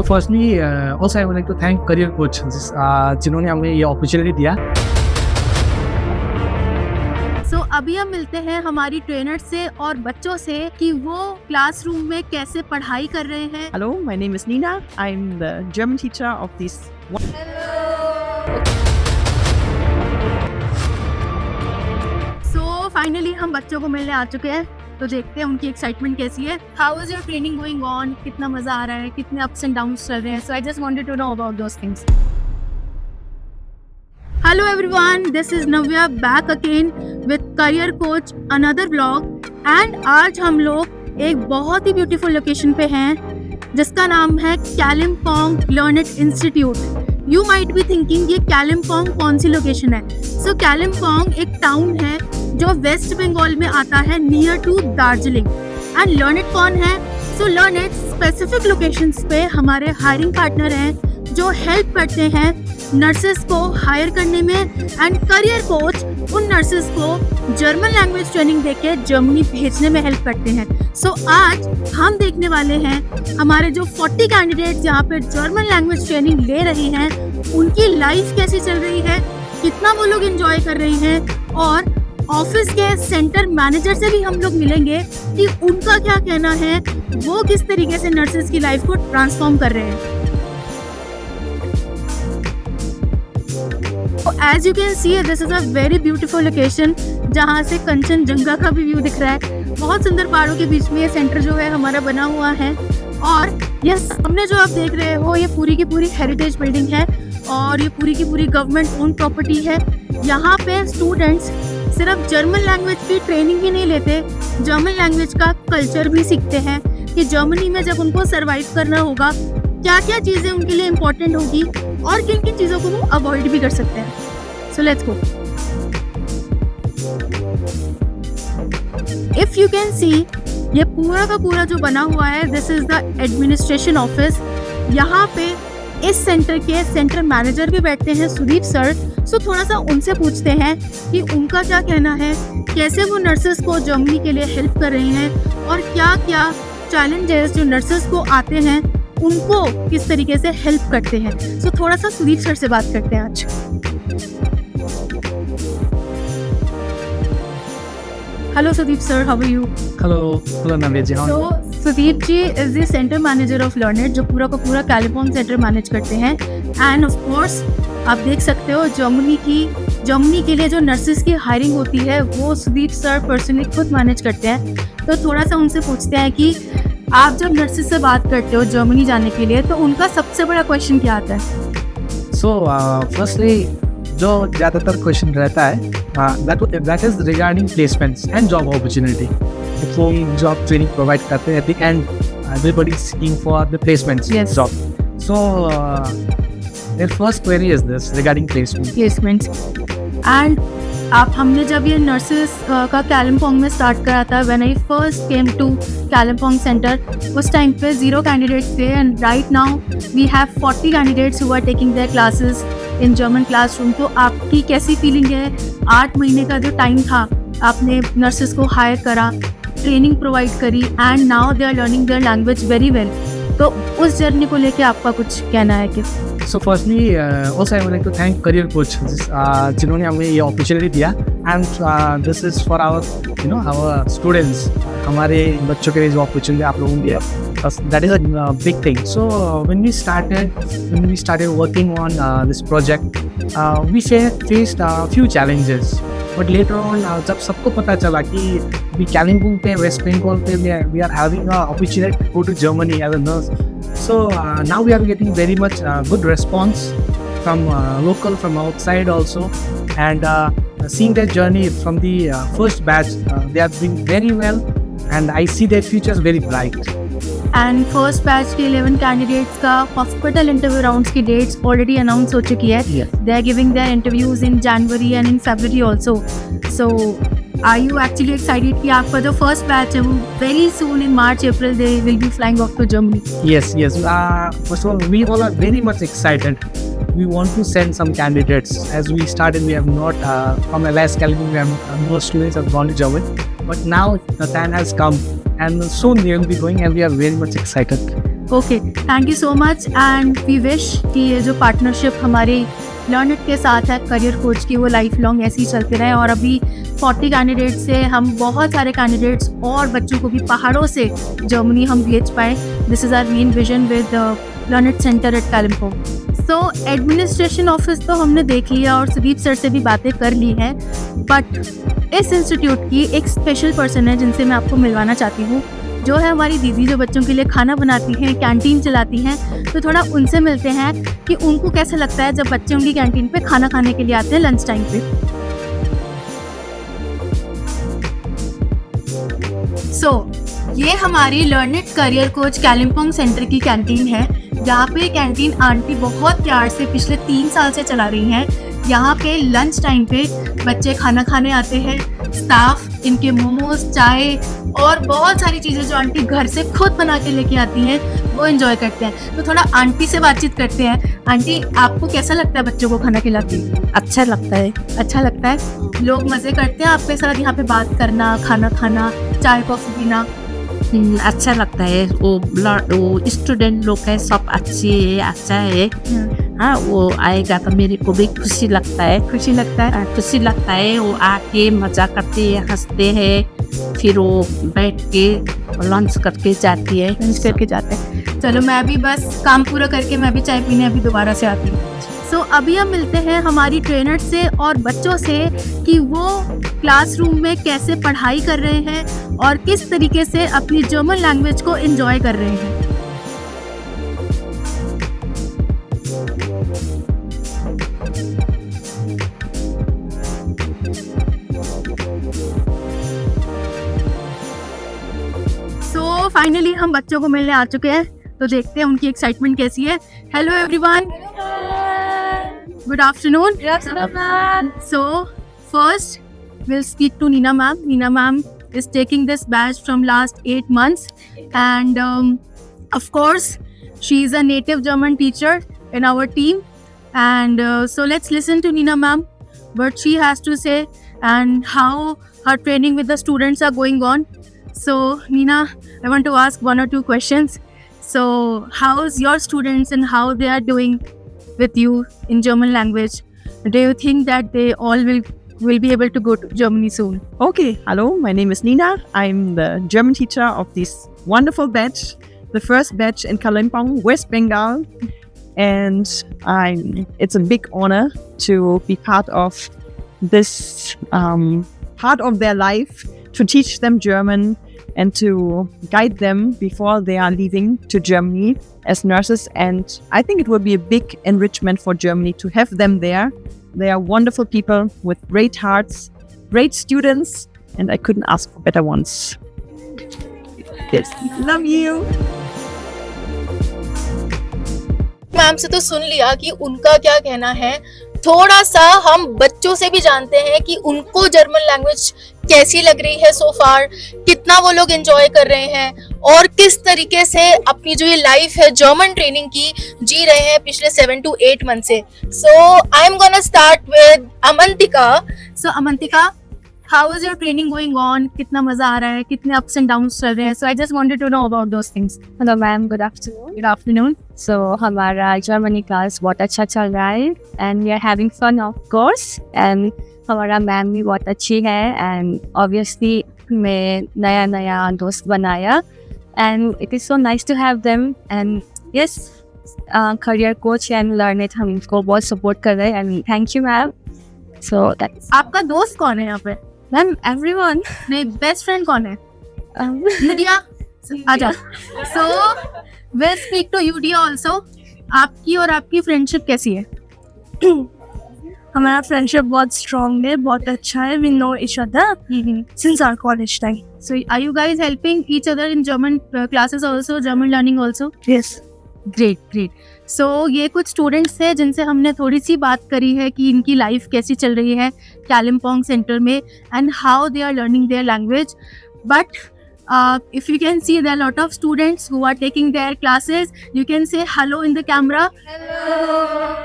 Firstly also I would like to thank career coach जिन्होंने हमें ये अपॉर्चुनिटी दिया। अभी हम मिलते हैं हमारी ट्रेनर से और बच्चों से कि वो क्लासरूम में कैसे पढ़ाई कर रहे हैं। Hello, my name is Nina. I'm the German teacher of this. So finally हम बच्चों को मिलने आ चुके हैं, तो देखते हैं उनकी एक्साइटमेंट कैसी है। How is your training going on? कितना मजा आ रहा है, कितने ups and downs चल रहे हैं? So I just wanted to know about those things. Hello everyone, this is Navya back again with Career Coach another vlog and आज हम लोग एक बहुत ही ब्यूटीफुल लोकेशन पे हैं जिसका नाम है Kalimpong Learnit institute. You might be thinking ये कालिम्पोंग कौन सी लोकेशन है। सो कालिम्पोंग एक टाउन है जो वेस्ट बंगाल में आता है नियर टू दार्जिलिंग। एंड लर्निट कौन है? सो लर्निट स्पेसिफिक लोकेशंस पे हमारे हायरिंग पार्टनर हैं जो हेल्प करते हैं नर्सेस को हायर करने में। एंड करियर कोच उन नर्सेस को जर्मन लैंग्वेज ट्रेनिंग देके जर्मनी भेजने में हेल्प करते हैं। सो आज हम देखने वाले हैं हमारे जो 40 कैंडिडेट्स यहाँ पे जर्मन लैंग्वेज ट्रेनिंग ले रही हैं उनकी लाइफ कैसी चल रही है, कितना वो लोग एंजॉय कर रही हैं, और ऑफिस के सेंटर मैनेजर से भी हम लोग मिलेंगे कि उनका क्या कहना है, वो किस तरीके से नर्सेस की लाइफ को ट्रांसफॉर्म कर रहे हैं। As you can see, this is a very beautiful location जहाँ से कंचनजंगा का भी व्यू दिख रहा है। बहुत सुंदर पहाड़ों के बीच में ये सेंटर जो है हमारा बना हुआ है। और ये सामने जो आप देख रहे हो ये पूरी की पूरी हेरिटेज बिल्डिंग है और ये पूरी की पूरी गवर्नमेंट ओन प्रॉपर्टी है। यहाँ पे स्टूडेंट्स सिर्फ जर्मन लैंग्वेज की ट्रेनिंग ही नहीं लेते, जर्मन लैंग्वेज का कल्चर भी सीखते हैं कि जर्मनी में जब उनको सर्वाइव करना होगा क्या क्या चीज़ें उनके लिए इम्पोर्टेंट होगी और किन किन चीज़ों को वो अवॉइड भी कर सकते हैं। So let's go. If you can see ये पूरा का पूरा जो बना हुआ है this is the administration office. यहाँ पे इस सेंटर के सेंटर मैनेजर भी बैठते हैं, सुदीप सर। सो थोड़ा सा उनसे पूछते हैं कि उनका क्या कहना है, कैसे वो नर्सेस को जर्मनी के लिए हेल्प कर रहे हैं और क्या क्या चैलेंजेस जो नर्सेस को आते हैं उनको किस तरीके से हेल्प करते हैं। सो थोड़ा सा सुदीप सर से बात करते हैं आज। Hello Sudeep sir, how are you? Hello Navya ji. So Sudeep ji is the center manager of Learnet जो पूरा का पूरा कालिम्पोंग सेंटर मैनेज करते हैं। एंड ऑफ कोर्स आप देख सकते हो जर्मनी के लिए जो नर्सेस की हायरिंग होती है वो सुदीप सर पर्सनली खुद मैनेज करते हैं। तो थोड़ा सा उनसे पूछते हैं कि आप जब नर्सेस से बात करते हो जर्मनी जाने के लिए तो उनका सबसे बड़ा क्वेश्चन क्या आता है? सो फर्स्टली जो ज़्यादातर क्वेश्चन रहता है that is regarding placements and job opportunity. वो जॉब ट्रेनिंग प्रोवाइड करते हैं at the end everybody is seeking for the placements job. So their first query is this regarding placements. And हमने जब ये नर्सेस का कालिम्पोंग में स्टार्ट करा था, when I first came to Kalimpong centre, उस टाइम पे 0 कैंडिडेट्स थे and right now we have 40 candidates who are taking their classes in German classroom. तो आपकी कैसी फीलिंग है? 8 महीने का जो टाइम था आपने नर्सेस को हायर करा, ट्रेनिंग प्रोवाइड करी and now they are learning their language very well. तो उस जर्नी को लेके आपका कुछ कहना है कि? So firstly also I would like to thank career coach जिन्होंने हमें ये अपॉर्चुनिटी दिया। And this is for our students. हमारे बच्चों के लिए जो अपॉर्चुनिटी आप लोगों ने दिया that is a big thing. So when we started working on this project, we faced a few challenges. But later on, जब सबको पता चला कि we कालिम्पोंग पे वेस्ट बंगाल पे we are having a opportunity to go to Germany as a nurse. So now we are getting very much good response from local, from outside also, and seeing their journey from the first batch, they are doing very well, and I see their futures very bright. And first batch के 11 candidates का hospital interview rounds की dates already announce हो चुकी है। They are giving their interviews in January and in February also. So are you actually excited कि आपका जो first batch है वो very soon in March April they will be flying off to Germany? Yes. First of all, we all are very much excited. We want to send some candidates. As we started, we have not from LS Kalimpoong, we have no students have gone to Germany. But now the time has come, and soon they will be going, and we are very much excited. Okay, thank you so much and we wish कि ये जो partnership हमारी लर्निट के साथ है career coach की, वो life long ऐसे ही चलते रहे और अभी 40 कैंडिडेट से हम बहुत सारे कैंडिडेट्स और बच्चों को भी पहाड़ों से जर्मनी हम भेज पाए. This is our main vision with Learnit centre at Kalimpong. So administration office तो हमने देख लिया और सुदीप सर से भी बातें कर ली हैं, बट इस इंस्टीट्यूट की एक स्पेशल पर्सन है जिनसे मैं आपको मिलवाना चाहती हूँ, जो है हमारी दीदी, जो बच्चों के लिए खाना बनाती हैं, कैंटीन चलाती हैं. तो थोड़ा उनसे मिलते हैं कि उनको कैसा लगता है जब बच्चे उनकी कैंटीन पे खाना खाने के लिए आते हैं लंच टाइम पे. सो ये हमारी लर्निट करियर कोच कालिम्पोंग सेंटर की कैंटीन है, जहाँ पे कैंटीन आंटी बहुत प्यार से पिछले 3 साल से चला रही हैं. यहाँ पे लंच टाइम पे बच्चे खाना खाने आते हैं, स्टाफ इनके मोमोज, चाय और बहुत सारी चीज़ें जो आंटी घर से खुद बना के लेके आती हैं वो एंजॉय करते हैं. तो थोड़ा आंटी से बातचीत करते हैं. आंटी, आपको कैसा लगता है बच्चों को खाना खिलाते? अच्छा लगता है. अच्छा लगता है. लोग मज़े करते हैं आपके साथ यहाँ पे बात करना, खाना खाना, चाय कॉफ़ी पीना? अच्छा लगता है. वो स्टूडेंट लोग है सब अच्छा है. हाँ, वो आएगा तो मेरे को भी खुशी लगता है. खुशी लगता है. खुशी लगता है. वो आके मजा करते हैं, हंसते हैं, फिर वो बैठ के लंच करके जाती है. लंच करके जाते हैं. चलो, मैं भी बस काम पूरा करके मैं भी चाय पीने अभी दोबारा से आती हूँ. सो अभी हम मिलते हैं हमारी ट्रेनर से और बच्चों से कि वो क्लासरूम में कैसे पढ़ाई कर रहे हैं और किस तरीके से अपनी जर्मन लैंग्वेज को एंजॉय कर रहे हैं. सो फाइनली हम बच्चों को मिलने आ चुके हैं, तो देखते हैं उनकी एक्साइटमेंट कैसी है. Hello everyone, good afternoon. So first we'll speak to Nina ma'am. Nina ma'am is taking this batch from last 8 months and of course she is a native German teacher in our team and so let's listen to Nina ma'am what she has to say and how her training with the students are going on. So Nina, I want to ask 1 or 2 questions. So how's your students and how they are doing with you in German language? Do you think that they all will be able to go to Germany soon? Okay, hello, my name is Nina. I'm the German teacher of this wonderful batch, the first batch in Kalimpong, West Bengal. And it's a big honor to be part of this part of their life, to teach them German and to guide them before they are leaving to Germany as nurses. And I think it will be a big enrichment for Germany to have them there. They are wonderful people with great hearts, great students, and I couldn't ask for better ones. Yes, love you. Ma'am से तो सुन लिया कि उनका क्या कहना है. थोड़ा सा हम बच्चों से भी जानते हैं कि उनको जर्मन लैंग्वेज कैसी लग रही है सो फार, कितना वो लोग एंजॉय कर रहे हैं और किस तरीके से अपनी जो ये लाइफ है जर्मन ट्रेनिंग की जी रहे हैं पिछले 7 to 8 मंथ से. So I am gonna start with Amantika. So Amantika, how is your training going on? कितना मजा आ रहा है, कितने अप्स एंड डाउन्स चल रहे हैं? So I just wanted to know about those things. Hello ma'am, good afternoon. Good afternoon. So हमारा Germany class बहुत अच्छा चल रहा है and we are having fun of course. And हमारा मैम भी बहुत अच्छी है एंड ऑब्वियसली मैं नया दोस्त बनाया and it is so nice to have them. And yes, career coach and लर्निट हमको बहुत सपोर्ट कर रहे हैं and thank you ma'am. So that's. आपका दोस्त कौन है यहाँ पे? Ma'am everyone. नहीं, बेस्ट फ्रेंड कौन है? यूडिया. आजा. सो विल स्पीक टू यूडिया ऑल्सो. आपकी और आपकी फ्रेंडशिप कैसी है? हमारा फ्रेंडशिप बहुत स्ट्रॉन्ग है, बहुत अच्छा है. We know each other since our college time. So are you guys helping each other in German classes also, German learning also? Yes. Great. So ये कुछ स्टूडेंट्स हैं जिनसे हमने थोड़ी सी बात करी है कि इनकी लाइफ कैसी चल रही है कालिम्पोंग सेंटर में and how they are learning their language. But if you can see, there are a lot of students who are taking their classes. You can say hello in the camera. Hello.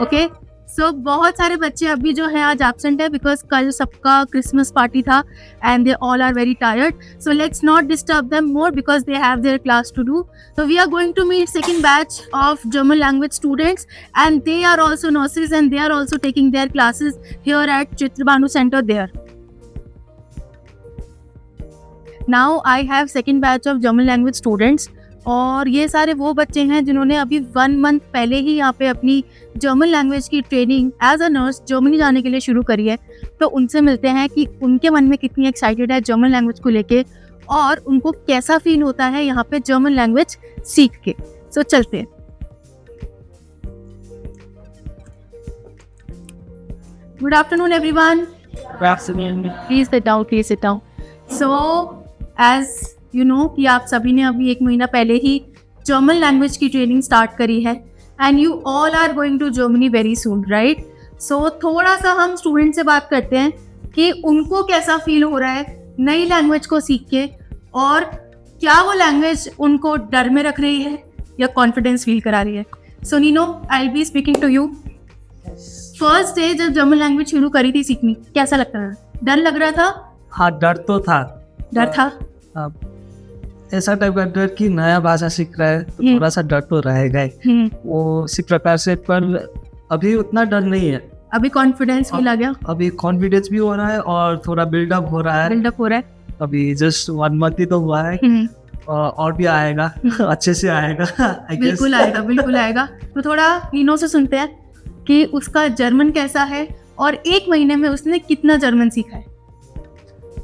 Okay. सो बहुत सारे बच्चे अभी जो है आज absent है because कल सबका क्रिसमस पार्टी था and they all are very tired. So let's not disturb them more because they have their class to do. So we are going to meet second batch of German language students and they are also nurses and they are also taking their classes here at Chitrabhanu Center there. Now I have second batch of German language students और ये सारे वो बच्चे हैं जिन्होंने अभी 1 month पहले ही यहाँ पे अपनी जर्मन लैंग्वेज की training as a nurse Germany जाने के लिए शुरू करी है. तो उनसे मिलते हैं कि उनके मन में कितनी एक्साइटेड है जर्मन लैंग्वेज को लेके और उनको कैसा फील होता है यहाँ पे जर्मन लैंग्वेज सीख के. सो चलते हैं. Good afternoon everyone. Please sit down, please sit down. So as you know कि आप सभी ने अभी 1 महीना पहले ही जर्मन लैंग्वेज की ट्रेनिंग स्टार्ट करी है and you all are going to Germany very soon, right? So थोड़ा सा हम स्टूडेंट से बात करते हैं कि उनको कैसा फील हो रहा है नई लैंग्वेज को सीख के और क्या वो लैंग्वेज उनको डर में रख रही है या कॉन्फिडेंस फील करा रही है. सो नीनो, I will be speaking to you. First day जब जर्मन लैंग्वेज शुरू करी थी सीखनी, कैसा लगता था? डर लग रहा था? हाँ, डर तो था. डर था? ऐसा टाइप का डर कि नया भाषा सीख रहा है तो थोड़ा सा डर तो रहेगा ही. वो इसी प्रकार से, पर अभी उतना डर नहीं है. अभी कॉन्फिडेंस फील आ गया? अभी कॉन्फिडेंस भी हो रहा है और थोड़ा बिल्डअप हो रहा है. अभी जस्ट 1 month ही तो हुआ है और भी आएगा. अच्छे से आएगा. बिल्कुल आएगा, बिल्कुल आएगा. तो थोड़ा नीनो से सुनते हैं कि उसका जर्मन कैसा है और 1 महीने में उसने कितना जर्मन सीखा है.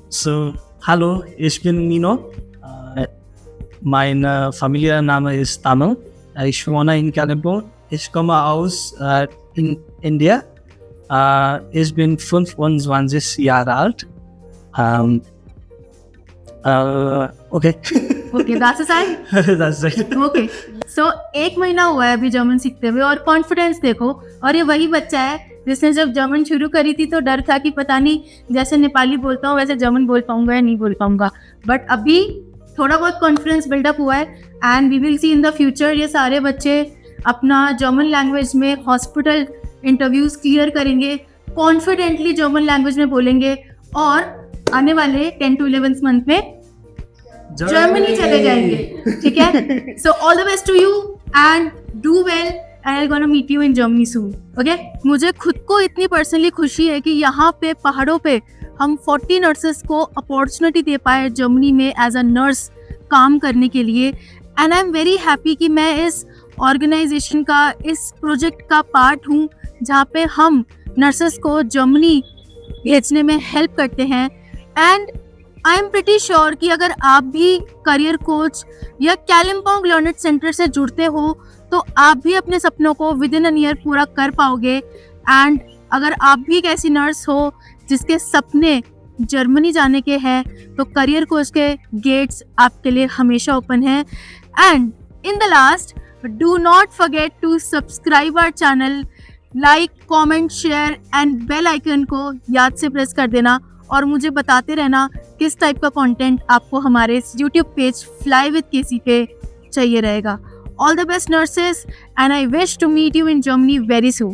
So, hallo, ich bin Nino. Mein Familienname ist Tamil. Ich wohne in Kalimpong. Ich komme aus in India. Ich bin 25 Jahre alt. Okay. Okay, that's the sign? That's right. Okay. So, 1 महीना हुआ है अभी German सीखते हुए और confidence देखो. और ये वही बच्चा है जिसने जब जर्मन शुरू करी थी तो डर था कि पता नहीं जैसे नेपाली बोलता हूँ वैसे जर्मन बोल पाऊंगा या नहीं बोल पाऊंगा. बट अभी थोड़ा बहुत कॉन्फिडेंस बिल्डअप हुआ है and we will see in the future ये सारे बच्चे अपना जर्मन लैंग्वेज में हॉस्पिटल इंटरव्यूज क्लियर करेंगे, कॉन्फिडेंटली जर्मन लैंग्वेज में बोलेंगे और आने वाले 10 to 11 मंथ में जर्मनी चले जाएंगे. ठीक है? So all the best to you and do well and I'm gonna meet you in Germany soon. Okay? मुझे खुद को इतनी पर्सनली खुशी है कि यहाँ पे पहाड़ों पे हम 40 नर्सेस को अपॉर्चुनिटी दे पाए जर्मनी में एज अ नर्स काम करने के लिए. And I am very happy कि मैं इस ऑर्गेनाइजेशन का, इस प्रोजेक्ट का पार्ट हूँ जहाँ पे हम नर्सेस को जर्मनी भेजने में हेल्प करते हैं. And I am pretty sure कि अगर आप भी करियर कोच या कालिम्पोंग लर्निंग सेंटर से जुड़ते हो तो आप भी अपने सपनों को विद इन एन ईयर पूरा कर पाओगे. एंड अगर आप भी एक ऐसी नर्स हो जिसके सपने जर्मनी जाने के हैं तो करियर कोच के गेट्स आपके लिए हमेशा ओपन हैं. And in the last, do not forget to subscribe our channel, like, comment, share and bell icon को याद से प्रेस कर देना और मुझे बताते रहना किस टाइप का कंटेंट आपको हमारे इस यूट्यूब पेज फ्लाई विद केसी पे चाहिए रहेगा. All the best nurses and I wish to meet you in Germany very soon.